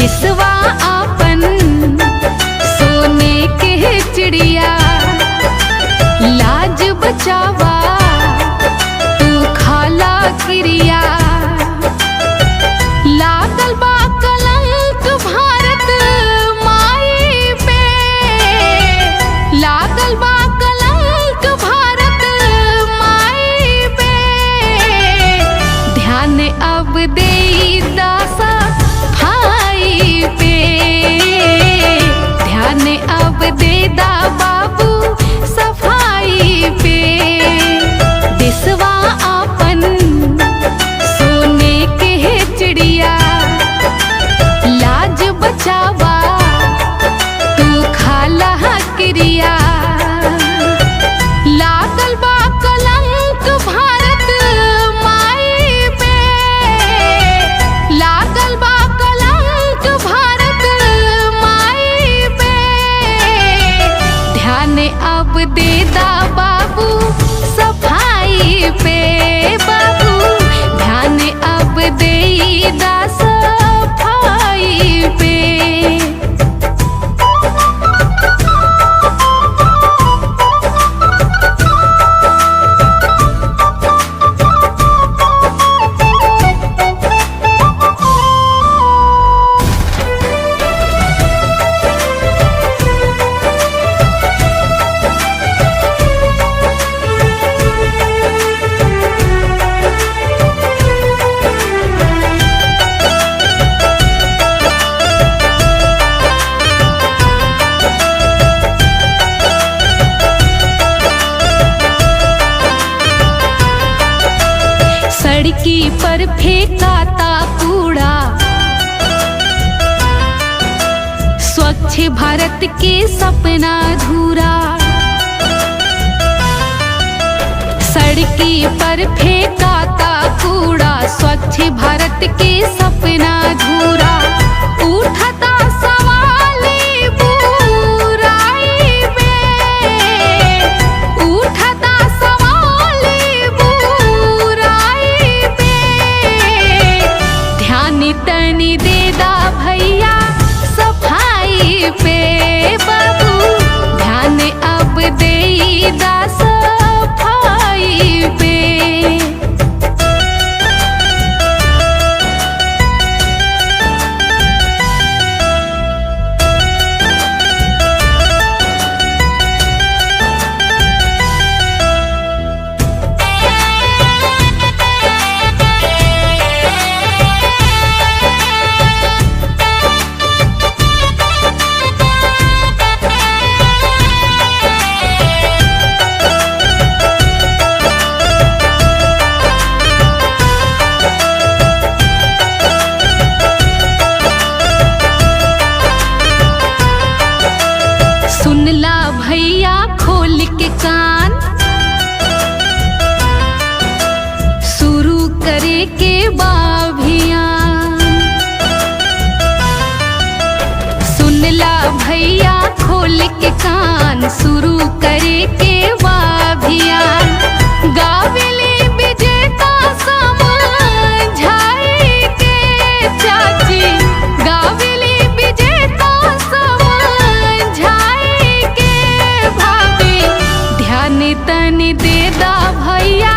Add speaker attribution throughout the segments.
Speaker 1: देशवा आपन सोने के चिड़िया, लाज बचावा तू खाला क्रिया। लागल बा कलंक भारत माई पे, लागल बा कलंक भारत माई पे। ध्यान अब देई दासा भाई पे, ध्यान अब दे दा बाबू सफाई पे। देशवा आपन सोने के चिड़िया, लाज बचावा तू खाला क्रिया। लागल बा कलंक भारत माई पे, लागल बा कलंक भारत माई पे। ध्यान अब दे दा बाबू सफाई पे, बाबू ध्यान अब दे दा सफाई पे। सड़की पर फेंकाता कूड़ा, स्वच्छ भारत के सपना अधूरा। सड़की पर फेंकाता कूड़ा, स्वच्छ भारत के सपना अधूरा। उठता सवाल बुराई में, उठता सवाल बुराई में। ध्यान तनी दे दा भैया सफाई पे, बाबू ध्यान अब दे दा सफाई पे। सुनला भैया खोल के कान, शुरू करे के बाभियान। सुनला भैया खोल के कान, शुरू करे के बाभियान। गावेले विजेता समझाई के चाची, गावेले विजेता समझाई के भाभी। ध्यान तनी दे दा भैया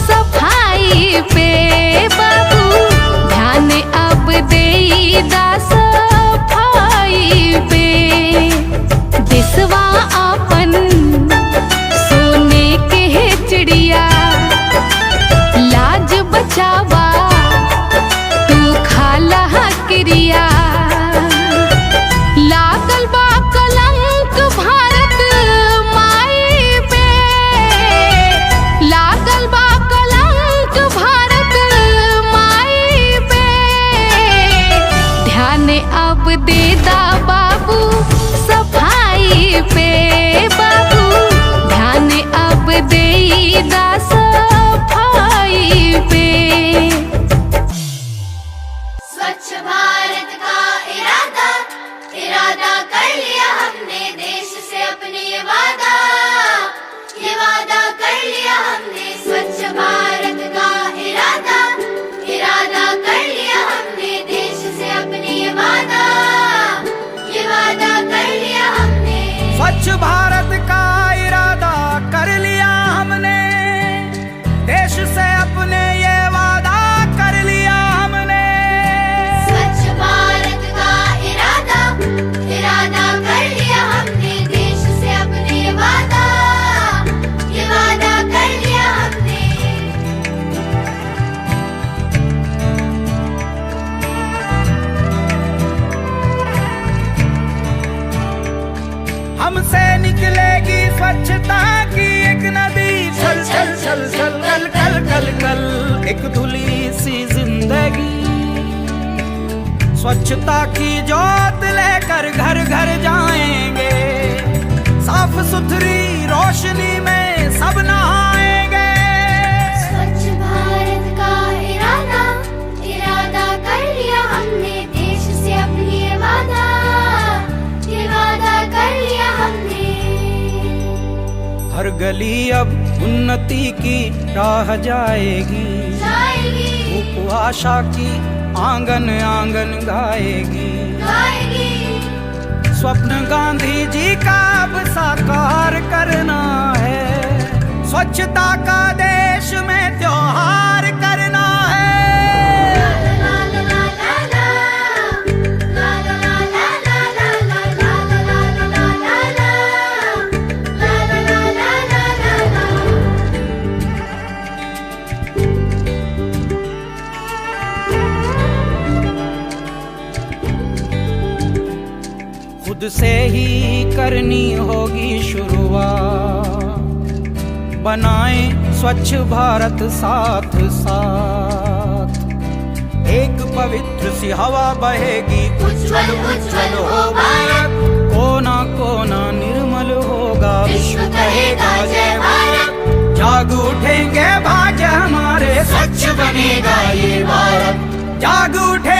Speaker 1: सफाई पे, बाबू ध्यान अब दे दा सफाई पे। देशवा आपन सोने के चिड़िया, लाज बचावा तू खाला क्रिया। लागल बा कलंक भारत माई पे, लागल बा कलंक भारत माई पे। ध्यान अब दे दा बाबू सफाई पे, बाबू ध्यान अब दे दा सफाई पे।
Speaker 2: स्वच्छ भारत का इरादा, इरादा कर लिया हमने देश से अपने ये वादा कर लिया हमने। स्वच्छ भारत का इरादा, इरादा कर लिया हमने देश से अपने ये वादा।
Speaker 3: चल चल कल कल कल कल एक धुली सी जिंदगी, स्वच्छता की जोत लेकर घर घर जाएंगे, साफ सुथरी रोशनी में सब नहाएंगे।
Speaker 2: स्वच्छ भारत का इरादा, इरादा कर लिया हमने, देश से अपनी ये वादा कर लिया हमने।
Speaker 3: हर गली अब उन्नति की राह जाएगी, धूप आशा की आंगन आंगन गाएगी। स्वप्न गांधी जी का अब साकार करना है, स्वच्छता का देश में त्योहार करना है। खुद से ही करनी होगी शुरुआत, बनाएं स्वच्छ भारत साथ साथ, एक पवित्र सी हवा बहेगी, उज्जवल उज्जवल हो भारत, कोना कोना निर्मल होगा, विश्व कहेगा जय भारत। जाग उठेंगे भाग्य हमारे, स्वच्छ बनेगा ये भारत, जाग उठे